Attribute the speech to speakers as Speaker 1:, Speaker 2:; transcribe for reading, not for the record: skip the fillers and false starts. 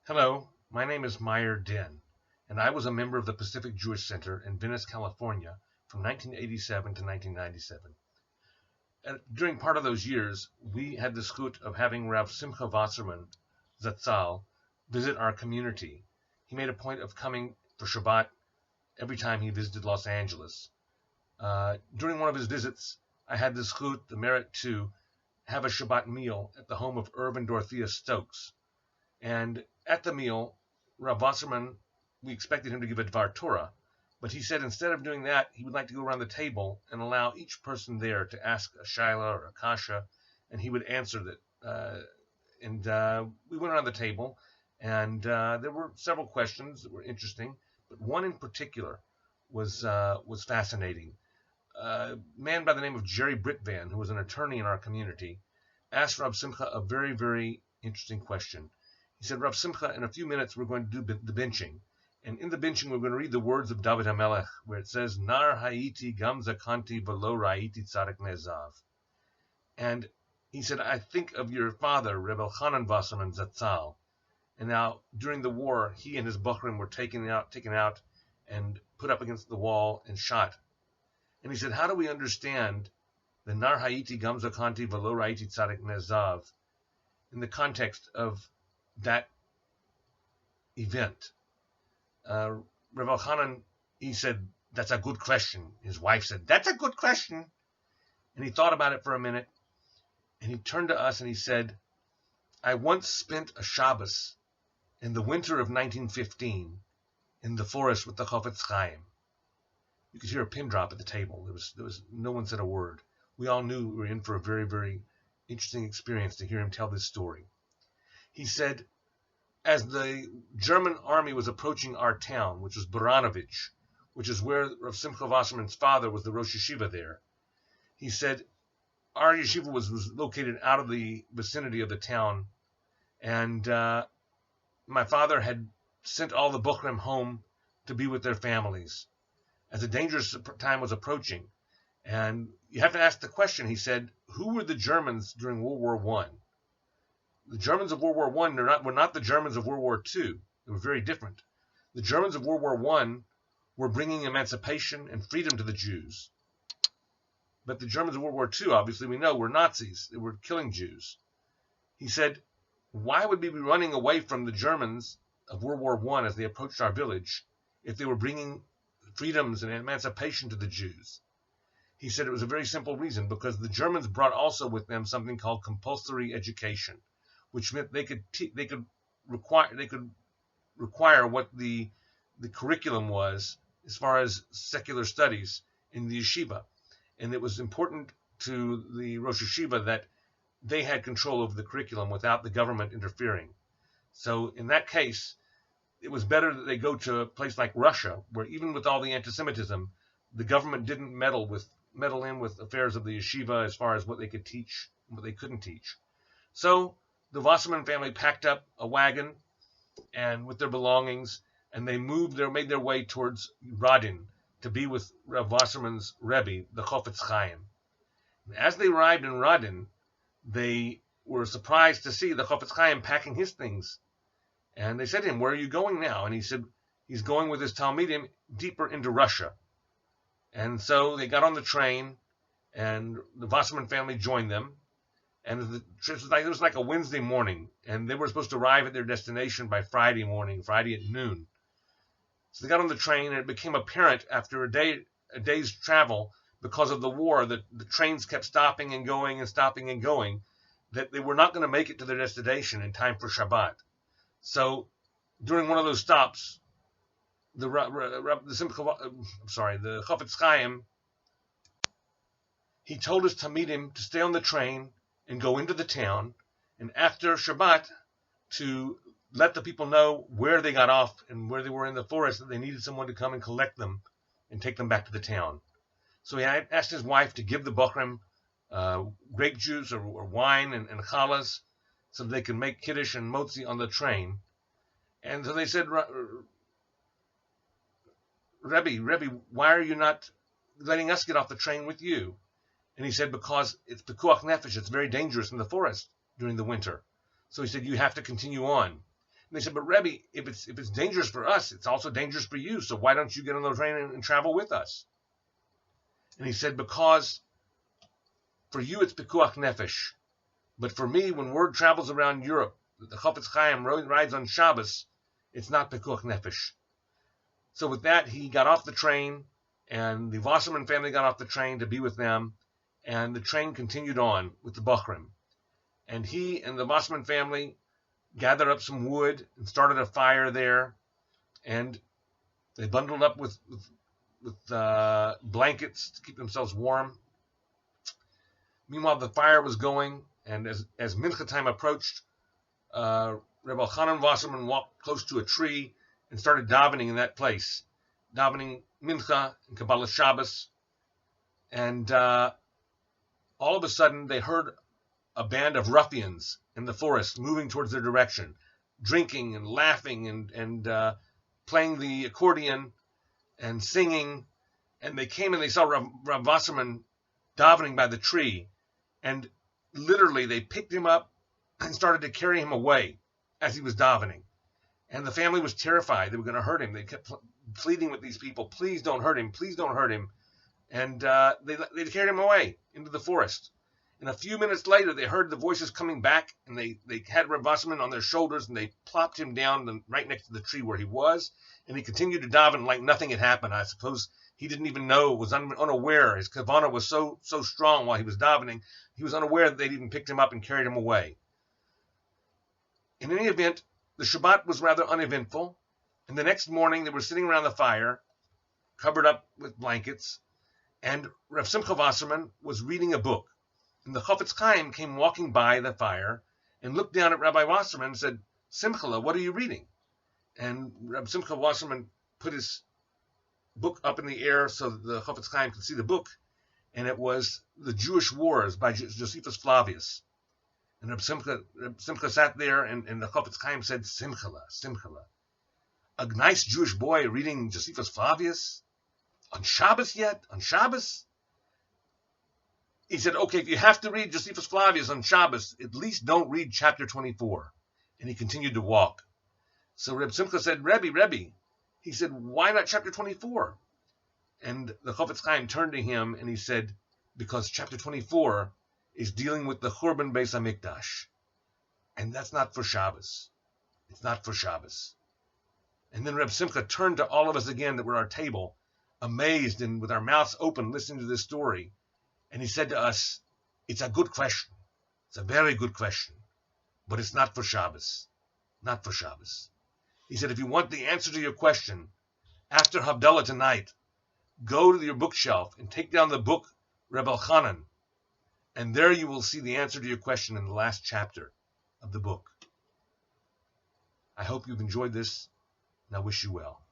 Speaker 1: Hello, my name is Meyer Den, and I was a member of the Pacific Jewish Center in Venice, California from 1987 to 1997. And during part of those years, we had the zchut of having Rav Simcha Wasserman, Zatzal, visit our community. He made a point of coming for Shabbat every time he visited Los Angeles. During one of his visits, I had the zchut, the merit to have a Shabbat meal at the home of Irv and Dorothea Stokes. And at the meal, Rav Wasserman, we expected him to give a Dvar Torah, but he said instead of doing that, he would like to go around the table and allow each person there to ask a shaila or a kasha, and he would answer that. We went around the table, and there were several questions that were interesting, but one in particular was fascinating. A man by the name of Jerry Britvan, who was an attorney in our community, asked Rav Simcha a very, very interesting question. He said, Rav Simcha, in a few minutes we're going to do the benching. And in the benching we're going to read the words of David HaMelech, where it says, Nar ha'iti gam zakanti v'lo ra'iti tzadik nezav. And he said, I think of your father, Reb Elchanan Wasserman Zatzal. And now, during the war, he and his Bochrim were taken out and put up against the wall and shot. And he said, how do we understand the Nar ha'iti gam zakanti v'lo ra'iti tzadik nezav in the context of that event? Rav Elchanan, he said, that's a good question. His wife said, that's a good question. And he thought about it for a minute, and he turned to us and he said, I once spent a Shabbos in the winter of 1915 in the forest with the Chofetz Chaim. You could hear a pin drop at the table. There was no one said a word. We all knew we were in for a very, very interesting experience to hear him tell this story. He said, as the German army was approaching our town, which was Baranovich, which is where Rav Simcha Wasserman's father was the Rosh Yeshiva there, he said, our yeshiva was located out of the vicinity of the town, and my father had sent all the Bochrim home to be with their families, as a dangerous time was approaching. And you have to ask the question, he said, who were the Germans during World War I? The Germans of World War I were not the Germans of World War II. They were very different. The Germans of World War I were bringing emancipation and freedom to the Jews. But the Germans of World War II, obviously, we know, were Nazis. They were killing Jews. He said, why would we be running away from the Germans of World War I as they approached our village if they were bringing freedoms and emancipation to the Jews? He said it was a very simple reason, because the Germans brought also with them something called compulsory education, which meant they could require what the curriculum was as far as secular studies in the yeshiva. And it was important to the Rosh Yeshiva that they had control over the curriculum without the government interfering. So in that case, it was better that they go to a place like Russia, where even with all the anti-Semitism, the government didn't meddle in with affairs of the yeshiva as far as what they could teach and what they couldn't teach. So the Wasserman family packed up a wagon and with their belongings, and they made their way towards Radin to be with Rav Wasserman's Rebbe, the Chofetz Chaim. And as they arrived in Radin, they were surprised to see the Chofetz Chaim packing his things. And they said to him, where are you going now? And he said he's going with his Talmidim deeper into Russia. And so they got on the train, and the Wasserman family joined them. And it was like a Wednesday morning, and they were supposed to arrive at their destination by Friday at noon. So they got on the train, and it became apparent after a day's travel, because of the war, that the trains kept stopping and going, that they were not going to make it to their destination in time for Shabbat. So during one of those stops, the Chofetz Chaim, he told his Talmidim to stay on the train and go into the town, and after Shabbat to let the people know where they got off and where they were in the forest, that they needed someone to come and collect them and take them back to the town. So he asked his wife to give the Bochrim grape juice or wine and challahs so that they could make kiddush and motzi on the train. And so they said, Rebbe, why are you not letting us get off the train with you? And he said, because it's pekuach nefesh, it's very dangerous in the forest during the winter. So he said, you have to continue on. they said, but Rebbe, if it's dangerous for us, it's also dangerous for you. So why don't you get on the train and travel with us? And he said, because for you it's pikuach nefesh, but for me, when word travels around Europe that the Chofetz Chaim rides on Shabbos, it's not pikuach nefesh. So with that, he got off the train, and the Wasserman family got off the train to be with them, and the train continued on with the Bochrim. And he and the Wasserman family gathered up some wood and started a fire there, and they bundled up with blankets to keep themselves warm. Meanwhile, the fire was going, and as Mincha time approached, Rebbe Elchanan Wasserman walked close to a tree and started davening in that place, davening Mincha and Kabbalah Shabbos. And all of a sudden, they heard a band of ruffians in the forest moving towards their direction, drinking and laughing and playing the accordion and singing. And they came and they saw Rav Wasserman davening by the tree. And literally, they picked him up and started to carry him away as he was davening. And the family was terrified they were going to hurt him. They kept pleading with these people, please don't hurt him, please don't hurt him. And they carried him away into the forest. And a few minutes later, they heard the voices coming back, and they had Rav Wasserman on their shoulders, and they plopped him down right next to the tree where he was. And he continued to daven like nothing had happened. I suppose he didn't even know, was unaware. His kavanah was so strong while he was davening, he was unaware that they'd even picked him up and carried him away. In any event, the Shabbat was rather uneventful, and the next morning they were sitting around the fire, covered up with blankets, and Rav Simcha Wasserman was reading a book. And the Chofetz Chaim came walking by the fire and looked down at Rabbi Wasserman and said, Simcha, what are you reading? And Rav Simcha Wasserman put his book up in the air so that the Chofetz Chaim could see the book, and it was The Jewish Wars by Josephus Flavius. And Reb Simcha sat there, and the Chofetz Chaim said, Simchala, a nice Jewish boy reading Josephus Flavius? On Shabbos yet? On Shabbos? He said, okay, if you have to read Josephus Flavius on Shabbos, at least don't read chapter 24. And he continued to walk. So Reb Simcha said, Rebbe. He said, why not chapter 24? And the Chofetz Chaim turned to him and he said, because chapter 24 is dealing with the Churban Beis HaMikdash. And that's not for Shabbos. It's not for Shabbos. And then Reb Simcha turned to all of us again that were at our table, amazed and with our mouths open listening to this story. And he said to us, it's a good question. It's a very good question. But it's not for Shabbos. Not for Shabbos. He said, if you want the answer to your question, after Havdalah tonight, go to your bookshelf and take down the book Reb Elchanan, and there you will see the answer to your question in the last chapter of the book. I hope you've enjoyed this, and I wish you well.